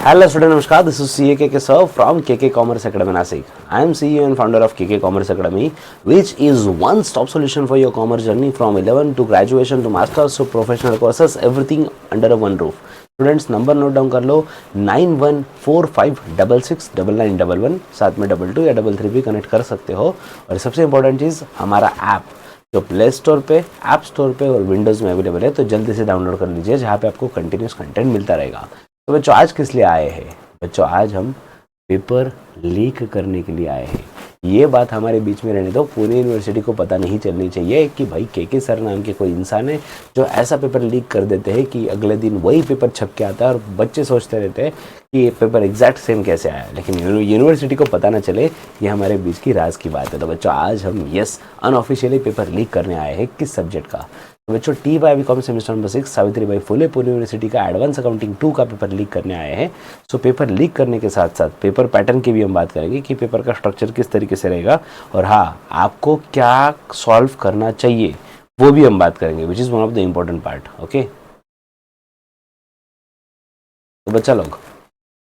Hello student, namaskar. This is CA KK sir from KK Commerce Academy Nasik. I am CEO and founder of KK Commerce Academy, which is one-stop solution for your commerce journey from 11 to graduation to masters to professional courses, everything under a one roof. Students number note down कर लो 9145669911, साथ में 22 या 33 भी connect कर सकते हो। और सबसे इंपॉर्टेंट चीज़, हमारा ऐप जो प्ले स्टोर पे, ऐप स्टोर पे और विंडोज़ में अवेलेबल है, तो जल्दी से डाउनलोड कर लीजिए, जहाँ पे आपको कंटिन्यूस कंटेंट मिलता रहेगा। तो बच्चों आज किस लिए आए हैं? बच्चों आज हम पेपर लीक करने के लिए आए हैं। ये बात हमारे बीच में रहने दो, पूरी यूनिवर्सिटी को पता नहीं चलनी चाहिए कि भाई केके सर नाम के कोई इंसान है जो ऐसा पेपर लीक कर देते हैं कि अगले दिन वही पेपर छप के आता है और बच्चे सोचते रहते हैं कि ये पेपर एग्जैक्ट सेम कैसे आया, लेकिन यूनिवर्सिटी को पता ना चले। ये हमारे बीच की राज की बात है। तो बच्चों आज हम अनऑफिशियली पेपर लीक करने आए हैं। किस सब्जेक्ट का? तो बच्चों TY semester number 6 Savitribai Phule Pune university का एडवांस अकाउंटिंग 2 का पेपर लीक करने आए हैं। सो पेपर लीक करने के साथ साथ पेपर पैटर्न की भी हम बात करेंगे कि पेपर का स्ट्रक्चर किस तरीके से रहेगा, और हाँ, आपको क्या सॉल्व करना चाहिए वो भी हम बात करेंगे, which is one of the important part. Okay, तो बच्चा लोग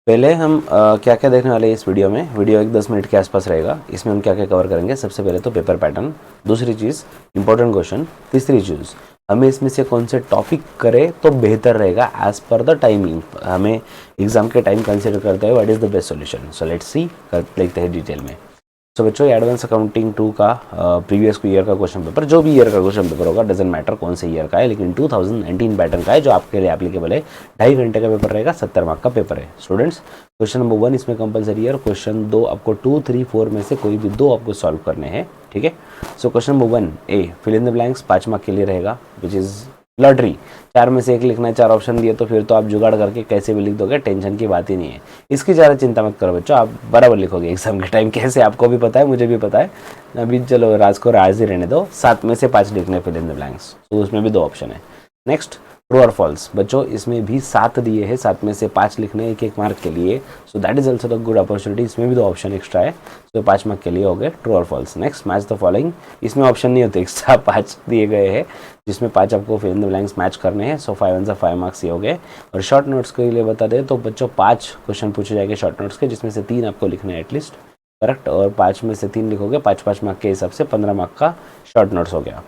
पहले हम क्या क्या देखने वाले हैं इस वीडियो में। वीडियो एक 10 मिनट के आसपास रहेगा। इसमें हम क्या क्या कवर करेंगे? सबसे पहले तो पेपर पैटर्न, दूसरी चीज़ इंपॉर्टेंट क्वेश्चन, तीसरी चीज़ हमें इसमें से कौन से टॉपिक करें तो बेहतर रहेगा एज पर द टाइमिंग, हमें एग्जाम के टाइम कंसिडर करते हुए what is the best solution. So let's see, देखते हैं डिटेल में। सो बच्चों एडवांस अकाउंटिंग 2 का प्रीवियस ईयर का क्वेश्चन पेपर, जो भी ईयर का क्वेश्चन पेपर होगा, डजेंट मैटर कौन से ईयर का है, लेकिन 2019 पैटर्न का है जो आपके लिए एप्लीकेबल है। 2.5 घंटे का पेपर रहेगा, 70 मार्क का पेपर है। स्टूडेंट्स क्वेश्चन नंबर 1 इसमें कंपलसरी है और क्वेश्चन 2 आपको 2, 3, 4 में से कोई भी 2 आपको सॉल्व करने हैं। ठीक है। So question number 1 a fill in the blanks 5 mark के लिए रहेगा, विच इज़ लॉटरी। 4 में से 1 लिखना है, 4 ऑप्शन दिए तो फिर तो आप जुगाड़ करके कैसे भी लिख दोगे, टेंशन की बात ही नहीं है। इसकी ज़्यादा चिंता मत करो बच्चों, आप बराबर लिखोगे एग्जाम के टाइम। कैसे आपको भी पता है, मुझे भी पता है। अभी चलो राज को राज ही रहने दो। 7 में से 5 लिखने फिल इन द ब्लैंक्स, तो उसमें भी 2 ऑप्शन है। नेक्स्ट ट्रू और फॉल्स। बच्चों इसमें भी 7 दिए हैं, 7 में से 5 लिखने 1-1 मार्क के लिए। So that is also the good opportunity. इसमें भी 2 ऑप्शन एक्स्ट्रा है, तो 5 मार्क के लिए हो गए ट्रू और false. Next match the following. इसमें ऑप्शन नहीं होते, एक्स्ट्रा 5 दिए गए हैं जिसमें 5 आपको fill in the blanks match करने हैं। सो 5 1 5 मार्क्स ये हो गए। और शॉर्ट नोट्स के लिए बता दें तो बच्चों 5 क्वेश्चन पूछे जाएंगे शॉर्ट नोट्स के, जिसमें से 3 आपको लिखने हैं एटलीस्ट, करेक्ट। और 5 में से 3 लिखोगे, 5-5 मार्क के हिसाब से 15 मार्क का शॉर्ट नोट्स हो गया।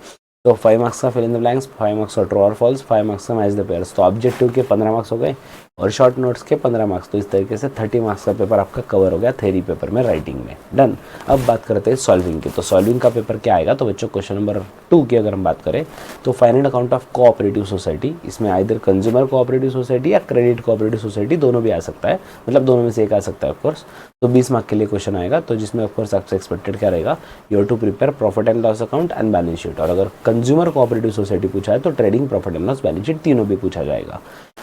तो 5 मार्क्स का fill in the blanks, 5 marks का ट्रू और फॉल्स, 5 मार्क्स का मैच द पेयर्स। तो ऑब्जेक्टिव के 15 मार्क्स हो गए और शॉर्ट नोट्स के 15 मार्क्स। तो इस तरीके से 30 मार्क्स का पेपर आपका कवर हो गया थ्योरी पेपर में, राइटिंग में। डन। अब बात करते हैं सॉल्विंग की। तो सॉल्विंग का पेपर क्या आएगा? तो बच्चों क्वेश्चन नंबर 2 की अगर हम बात करें तो find account of cooperative society. इसमें आइदर कंज्यूमर कोऑपरेटिव सोसाइटी या क्रेडिट कोऑपरेटिव सोसाइटी, दोनों भी आ सकता है, मतलब दोनों में से एक आ सकता है ऑफकोर्स। तो 20 मार्क के लिए क्वेश्चन आएगा, तो जिसमें ऑफकोर्स आपसे एक्सपेक्टेड क्या रहेगा, you have to prepare profit and loss account and balance sheet. और अगर कंज्यूमर कोऑपरेटिव सोसाइटी पूछा है तो trading, profit and loss, balance sheet, तीनों भी पूछा जाएगा।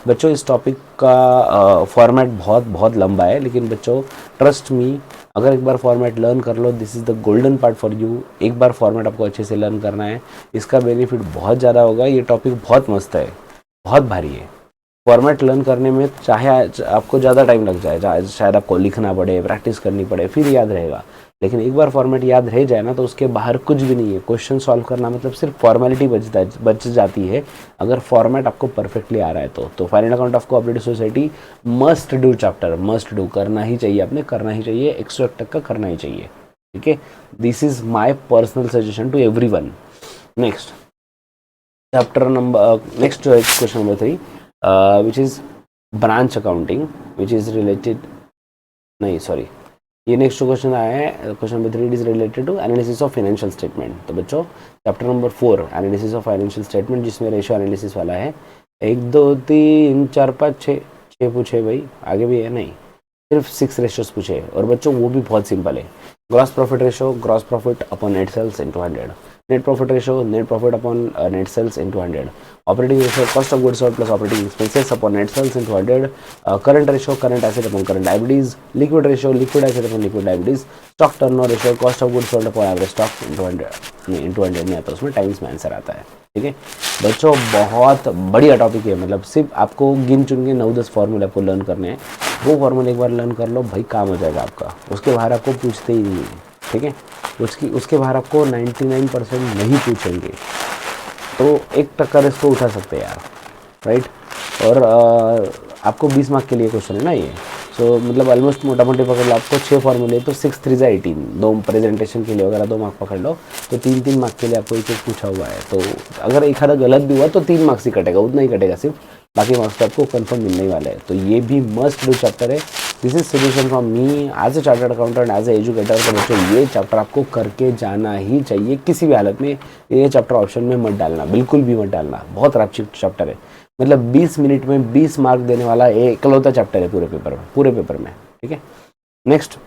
बच्चों इस टॉपिक का फॉर्मेट बहुत लंबा है, लेकिन बच्चों ट्रस्ट मी, अगर एक बार फॉर्मेट लर्न कर लो, this is the golden part for you. एक बार फॉर्मेट आपको अच्छे से लर्न करना है, इसका बेनिफिट बहुत ज़्यादा होगा। ये टॉपिक बहुत मस्त है, बहुत भारी है। फॉर्मेट लर्न करने में चाहे आपको ज़्यादा टाइम लग जाए, शायद आपको लिखना पड़े, प्रैक्टिस करनी पड़े, फिर याद रहेगा, लेकिन एक बार फॉर्मेट याद रह जाए ना तो उसके बाहर कुछ भी नहीं है। क्वेश्चन सॉल्व करना मतलब सिर्फ फॉर्मेलिटी बच जाती है अगर फॉर्मेट आपको परफेक्टली आ रहा है तो। Find account of cooperative society must do chapter, must do, करना ही चाहिए, आपने करना ही चाहिए, 101 तक का करना ही चाहिए। ठीक है, this is my personal suggestion to everyone. Next chapter number, next question number 3 which is branch accounting, which is related, नहीं सॉरी, ये नेक्स्ट क्वेश्चन आया है। Question number 3 is related to analysis of financial statement. तो बच्चों chapter number 4 analysis of financial statement, जिसमें ratio analysis वाला है। 1 2 3 4 5 6 पूछे भाई, आगे भी है नहीं, सिर्फ 6 रेशियोज पूछे। और बच्चों वो भी बहुत सिंपल है। Gross profit ratio, gross profit upon net sales into 100। Net profit ratio, net profit upon net sales into 100। Operating ratio, cost of goods sold plus operating expenses upon net sales into 100। Current ratio, current asset upon current liabilities. Liquid ratio, liquid asset upon liquid liabilities. Stock turnover ratio, cost of goods sold upon average stock into 100, नहीं into 100 नहीं आता, उसमें times में answer आता है। ठीक है बच्चों, बहुत बढ़िया टॉपिक है। मतलब सिर्फ आपको गिन चुन के 9-10 फॉर्मूले आपको लर्न करने हैं। वो फॉर्मूले एक बार लर्न कर लो भाई, काम हो जाएगा आपका। उसके बाहर आपको पूछते ही नहीं है। ठीक है, उसके बाहर आपको 99% नहीं पूछेंगे, तो 1% इसको उठा सकते हैं यार, राइट। और आपको 20 मार्क के लिए क्वेश्चन है ना ये, तो मतलब ऑलमोस्ट मोटा मोटी पकड़ लो आपको 6 फॉर्मूले, तो 6 3 18, 2 प्रेजेंटेशन के लिए वगैरह 2 मार्क पकड़ लो, तो 3 मार्क के लिए आपको एक पूछा हुआ है। तो अगर एक आधा गलत भी हुआ तो 3 मार्क्स ही कटेगा, उतना ही कटेगा सिर्फ, बाकी मार्क्स तो आपको कंफर्म मिलने ही वाले हैं। तो ये भी मस्ट डू चैप्टर है। This is suggestion from me as a chartered accountant, as a educator. तो बच्चों ये चैप्टर आपको करके जाना ही चाहिए किसी भी हालत में। ये चैप्टर ऑप्शन में मत डालना, बिल्कुल भी मत डालना, बहुत रैप चैप्टर है। मतलब 20 मिनट में 20 मार्क देने वाला एकलौता चैप्टर है पूरे पेपर में, ठीक है। नेक्स्ट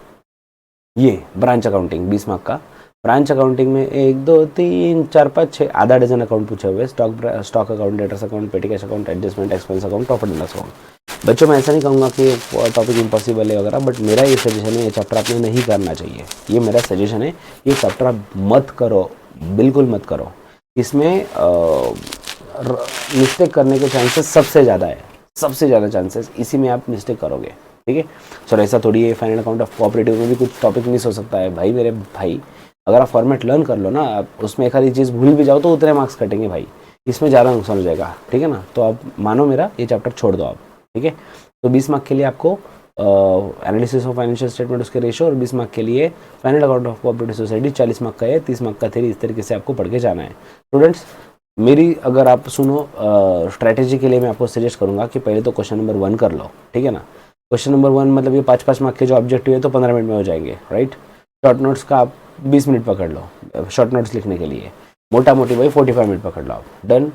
ये ब्रांच अकाउंटिंग 20 मार्क का। ब्रांच अकाउंटिंग में 1 2 3 4 5 6 आधा डजन अकाउंट पूछे हुए। स्टॉक अकाउंट, डेटर्स अकाउंट, पेटी cash account, adjustment expense account, profit and loss account. बच्चों मैं ऐसा नहीं कहूँगा कि टॉपिक इम्पॉसिबल है वगैरह, बट मेरा ये सजेशन है, ये चैप्टर आपने नहीं करना चाहिए। ये मेरा सजेशन है, ये चैप्टर आप मत करो, बिल्कुल मत करो। इसमें मिस्टेक करने के चांसेस सबसे ज़्यादा है, सबसे ज़्यादा चांसेस इसी में आप मिस्टेक करोगे, ठीक है। सर ऐसा थोड़ी है, फाइनल अकाउंट ऑफ कोऑपरेटिव में भी कुछ टॉपिक मिस हो सकता है भाई। मेरे भाई अगर आप फॉर्मेट लर्न कर लो ना, आप उसमें एक आधी चीज़ भूल भी जाओ तो उतने मार्क्स कटेंगे भाई, इसमें ज़्यादा नुकसान हो जाएगा, ठीक है ना। तो आप मानो मेरा, ये चैप्टर छोड़ दो आप, ठीक है। तो 20 मार्क के लिए आपको एनालिसिस ऑफ फाइनेंशियल स्टेटमेंट उसके रेशो, और 20 मार्क के लिए final account of cooperative society 40 mark का है, 30 मार्क का थ्योरी। इस तरीके से आपको पढ़ के जाना है स्टूडेंट्स। मेरी अगर आप सुनो स्ट्रैटेजी के लिए मैं आपको सजेस्ट करूंगा कि पहले तो क्वेश्चन नंबर 1 कर लो, ठीक है ना। क्वेश्चन नंबर 1 मतलब ये 5-5 मार्क के जो ऑब्जेक्टिव है तो 15 मिनट में हो जाएंगे, राइट। शॉर्ट नोट्स का आप 20 मिनट पकड़ लो शॉर्ट नोट्स लिखने के लिए, मोटा मोटी भाई 45 मिनट पकड़ लो आप, डन।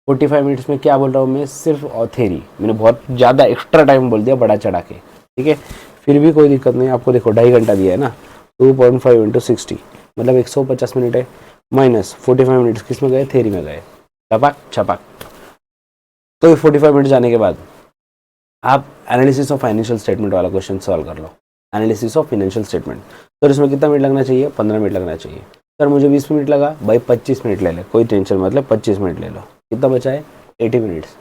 45 मिनट्स में क्या बोल रहा हूँ मैं, सिर्फ थ्योरी। मैंने बहुत ज़्यादा एक्स्ट्रा टाइम बोल दिया बढ़ा चढ़ा के, ठीक है। फिर भी कोई दिक्कत नहीं, आपको देखो 2.5 घंटा दिया है ना, 2.5 × 60 मतलब 150 मिनट है, माइनस 45 मिनट्स किस में गए, थ्योरी में गए, छपाक छपाक। तो 45 मिनट जाने के बाद आप एनालिसिस ऑफ फाइनेंशियल स्टेटमेंट वाला क्वेश्चन सॉल्व कर लो। एनालिसिस ऑफ फाइनेंशियल स्टेटमेंट, तो इसमें कितना मिनट लगना चाहिए, 15 मिनट लगना चाहिए। सर मुझे 20 मिनट लगा, भाई 25 मिनट ले ले, कोई टेंशन मतलब 25 मिनट ले लो। कितना बचा है, 80 मिनट्स।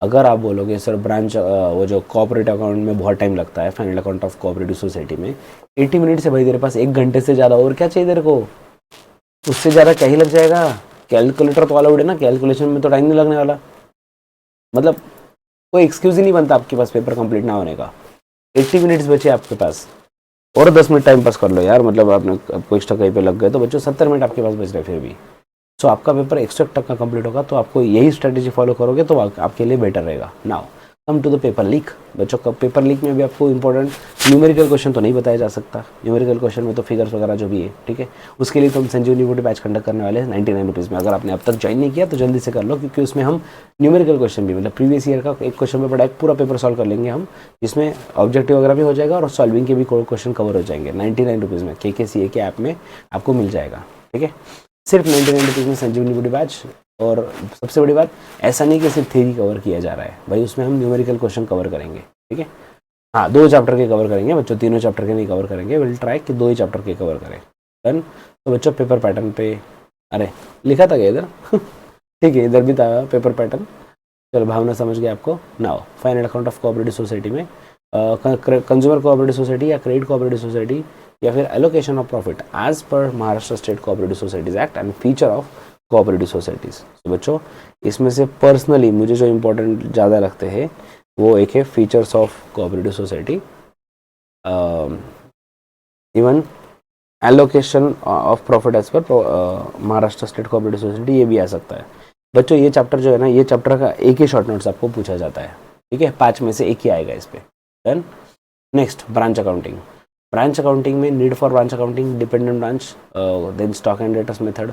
अगर आप बोलोगे सर ब्रांच वो जो कॉर्पोरेट अकाउंट में बहुत टाइम लगता है, final account of cooperative society में 80 मिनट से भाई तेरे पास 1 घंटे से ज़्यादा और क्या चाहिए तेरे को, उससे ज़्यादा क्या ही लग जाएगा। कैलकुलेटर तो अलाउड है ना, कैलकुलेशन में तो टाइम नहीं लगने वाला, मतलब कोई एक्सक्यूज ही नहीं बनता आपके पास पेपर कंप्लीट ना होने का। 80 मिनट्स बचे आपके पास, और 10 मिनट टाइम पास कर लो यार, मतलब आपको एक्स्ट्रा कहीं पे लग गए तो बच्चों 70 मिनट आपके पास बच रहे फिर भी। सो आपका पेपर 101 का कंप्लीट होगा, तो आपको यही स्ट्रेटेजी फॉलो करोगे तो आपके लिए बेटर रहेगा। Now come to the paper leak. बच्चों का पेपर लीक में भी आपको इंपॉर्टेंट न्यूमेरिकल क्वेश्चन तो नहीं बताया जा सकता, न्यूमेरिकल क्वेश्चन में तो फिगर्स वगैरह जो भी है, ठीक है। उसके लिए तो हम संजीवनी बूटी बैच कंडक्ट करने वाले हैं 99 रुपीज़ में। अगर आपने अब तक ज्वाइन नहीं किया तो जल्दी से कर लो, क्योंकि उसमें हम न्यूमेरिकल क्वेश्चन भी, मतलब प्रीवियस ईयर का एक क्वेश्चन पेपर एक पूरा पेपर सॉल्व कर लेंगे हम, जिसमें ऑब्जेक्टिव वगैरह भी हो जाएगा और सॉल्विंग के भी क्वेश्चन कवर हो जाएंगे 99 रुपीज़ में। KKCA के ऐप में आपको मिल जाएगा, ठीक है, सिर्फ 99 रुपीज़ में संजीवनी बूटी बैच। और सबसे बड़ी बात, ऐसा नहीं कि सिर्फ थ्योरी कवर किया जा रहा है भाई, उसमें हम न्यूमेरिकल क्वेश्चन कवर करेंगे, ठीक है। हाँ 2 चैप्टर के कवर करेंगे बच्चों, 3 चैप्टर के नहीं कवर करेंगे, विल ट्राई कि 2 ही चैप्टर के कवर करें, डन। तो बच्चों पेपर पैटर्न पे, अरे लिखा था क्या इधर ठीक है, इधर भी था पेपर पैटर्न, चलो भावना समझ गए आपको। Now final account of cooperative society में कंज्यूमर कोऑपरेटिव सोसाइटी या क्रेडिट कोऑपरेटिव सोसाइटी या फिर allocation of profit as per Maharashtra state cooperative societies act and feature of cooperative societies. तो बच्चों इसमें से पर्सनली मुझे जो इम्पोर्टेंट ज़्यादा लगते हैं वो एक है features of cooperative society, even allocation of profit as per Maharashtra state cooperative society, ये भी आ सकता है। बच्चों ये चैप्टर जो है ना, ये चैप्टर का एक ही शॉर्ट नोट्स आपको पूछा जाता है, ठीक है, 5 में से एक ही आएगा इस पर, done. Next branch accounting. Branch accounting में need for branch accounting, dependent branch, then stock and debtors method,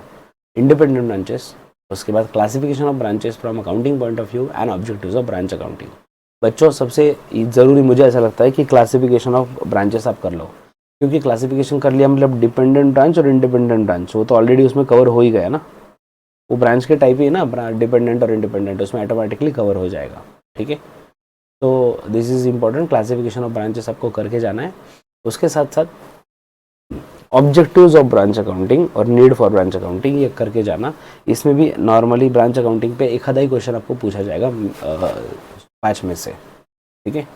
independent branches, उसके बाद classification of branches from accounting point of view and objectives of branch accounting. बच्चों सबसे ज़रूरी मुझे ऐसा लगता है कि क्लासिफिकेशन ऑफ ब्रांचेस आप कर लो, क्योंकि क्लासिफिकेशन कर लिया मतलब डिपेंडेंट ब्रांच और इंडिपेंडेंट ब्रांच वो तो ऑलरेडी उसमें कवर हो ही गया ना, वो ब्रांच के टाइप ही है ना, डिपेंडेंट और इंडिपेंडेंट, उसमें ऑटोमेटिकली कवर हो जाएगा, ठीक है। तो this is important, classification of branches आपको करके जाना है। उसके साथ साथ ऑब्जेक्टिव्स ऑफ ब्रांच अकाउंटिंग और नीड फॉर ब्रांच अकाउंटिंग ये करके जाना। इसमें भी नॉर्मली ब्रांच अकाउंटिंग पे एक आधा ही क्वेश्चन आपको पूछा जाएगा 5 में से, ठीक है।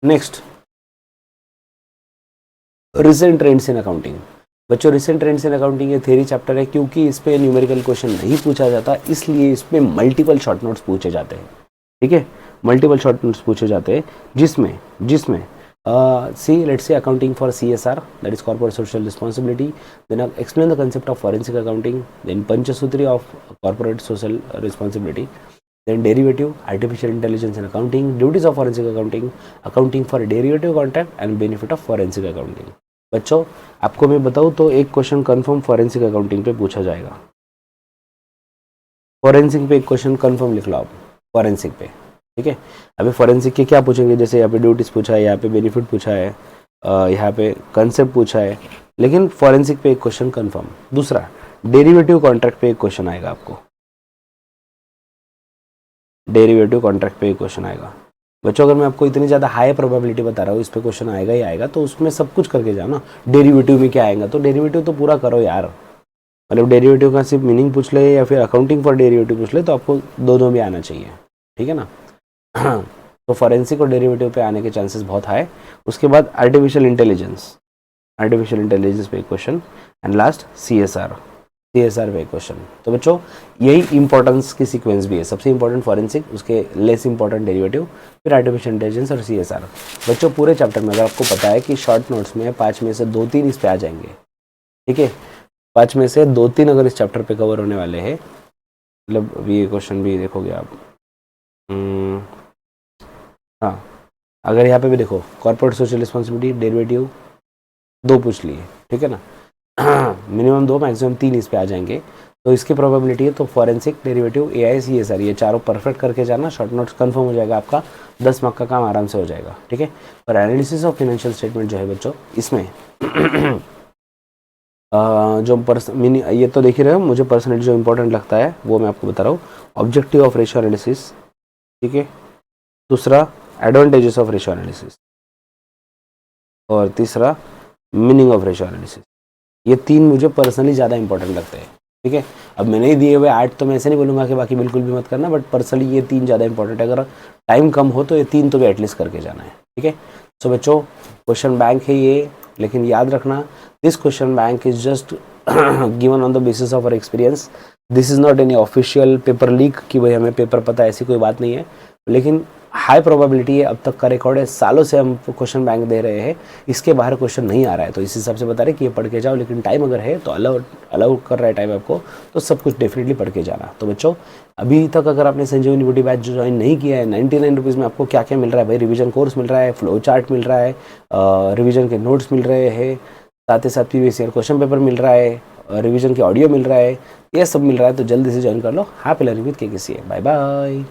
Next recent trends in accounting. बच्चों रिसेंट ट्रेंड्स इन अकाउंटिंग ये थ्योरी चैप्टर है, क्योंकि इस पे न्यूमेरिकल क्वेश्चन नहीं पूछा जाता, इसलिए इस पे मल्टीपल शॉर्ट नोट्स पूछे जाते हैं, ठीक है, मल्टीपल शॉर्ट नोट्स पूछे जाते हैं, जिसमें See, let's say accounting for CSR, that is corporate social responsibility. Then explain the concept of forensic accounting. Then Panchasutri of corporate social responsibility. Then derivative, artificial intelligence and accounting, duties of forensic accounting, accounting for derivative contract and benefit of forensic accounting. बच्चों आपको मैं बताऊँ तो एक question confirm forensic accounting पे पूछा जाएगा. Forensic पे एक क्वेश्चन कंफर्म लिख लो आप फॉरेंसिक पे. ठीक है, अभी फॉरेंसिक के क्या पूछेंगे, जैसे यहाँ पे ड्यूटीज पूछा है, यहाँ पे बेनिफिट पूछा है, यहाँ पे कंसेप्ट पूछा है, लेकिन फॉरेंसिक पे एक क्वेश्चन कंफर्म. दूसरा डेरिवेटिव कॉन्ट्रैक्ट पे एक क्वेश्चन आएगा आपको. डेरिवेटिव कॉन्ट्रैक्ट पे एक क्वेश्चन आएगा. बच्चों अगर मैं आपको इतनी ज़्यादा हाई प्रोबेबिलिटी बता रहा हूँ इस पे क्वेश्चन आएगा ही आएगा, तो उसमें सब कुछ करके जाओ ना. डेरिवेटिव में क्या आएगा, तो डेरिवेटिव तो पूरा करो यार. मतलब डेरिवेटिव का सिर्फ मीनिंग पूछ ले या फिर अकाउंटिंग फॉर डेरिवेटिव पूछ ले, तो आपको दोनों भी आना चाहिए. ठीक है ना. तो फॉरेंसिक और डेरिवेटिव पे आने के चांसेस बहुत हाई. उसके बाद आर्टिफिशियल इंटेलिजेंस पे क्वेश्चन. एंड लास्ट CSR पे क्वेश्चन. तो बच्चों यही इंपॉर्टेंस की सीक्वेंस भी है. सबसे इंपॉर्टेंट फॉरेंसिक, उसके लेस इंपॉर्टेंट डेरिवेटिव, फिर आर्टिफिशियल इंटेलिजेंस और CSR. बच्चों पूरे चैप्टर में अगर आपको पता है कि शॉर्ट नोट्स में 5 में से 2-3 इस पे आ जाएंगे. ठीक है, 5 में से 2-3 अगर इस चैप्टर पे कवर होने वाले हैं, मतलब अभी ये क्वेश्चन भी देखोगे आप. हाँ, अगर यहाँ पे भी देखो कॉर्पोरेट सोशल रिस्पॉन्सिबिलिटी, डेरिवेटिव 2 पूछ लिए. ठीक है ना. मिनिमम 2 मैक्सिमम 3 इस पे आ जाएंगे. तो इसकी प्रोबेबिलिटी है तो फॉरेंसिक, डेरिवेटिव, AI, CSR ये चारों परफेक्ट करके जाना. शॉर्ट नोट्स कंफर्म हो जाएगा आपका. 10 मार्क का काम आराम से हो जाएगा. ठीक है. और एनालिसिस ऑफ फाइनेंशियल स्टेटमेंट जो है बच्चों, इसमें जो ये तो देख ही रहे हो, मुझे पर्सनली जो इंपॉर्टेंट लगता है वो मैं आपको बता रहा हूँ. Objective of ratio analysis. ठीक है. दूसरा एडवांटेजेस ऑफ रेशियो एनालिसिस. और तीसरा मीनिंग ऑफ रेशियो एनालिसिस. ये 3 मुझे पर्सनली ज़्यादा इंपॉर्टेंट लगते हैं. ठीक है. अब मैंने ही दिए हुए 8 तो मैं ऐसे नहीं बोलूँगा कि बाकी बिल्कुल भी मत करना, बट पर्सनली ये 3 ज़्यादा इंपॉर्टेंट है. अगर टाइम कम हो तो ये 3 तो भी एटलीस्ट करके जाना है. ठीक है. सो बच्चों क्वेश्चन बैंक है ये, लेकिन याद रखना this question bank is just given on the basis of our experience. This is not any official paper leak कि भाई हमें पेपर पता है, ऐसी कोई बात नहीं है. लेकिन हाई प्रोबेबिलिटी है, अब तक का रिकॉर्ड है, सालों से हम क्वेश्चन बैंक दे रहे हैं, इसके बाहर क्वेश्चन नहीं आ रहा है. तो इस हिसाब से बता रहे कि ये पढ़ के जाओ, लेकिन टाइम अगर है तो अलाउ कर रहा है टाइम आपको, तो सब कुछ डेफिनेटली पढ़ के जाना. तो बच्चों अभी तक अगर आपने संजीवनी यूनिवर्सिटी बैच ज्वाइन नहीं किया है, 99 रुपीज़ में आपको क्या क्या मिल रहा है भाई. रिवीजन कोर्स मिल रहा है, फ्लो चार्ट मिल रहा है, रिवीजन के नोट्स मिल रहे हैं, साथ ही साथ प्रीवियस ईयर क्वेश्चन पेपर मिल रहा है, रिवीजन के ऑडियो मिल रहा है, ये सब मिल रहा है. तो जल्दी से ज्वाइन कर लो. Happy learning with KKCA. Bye bye.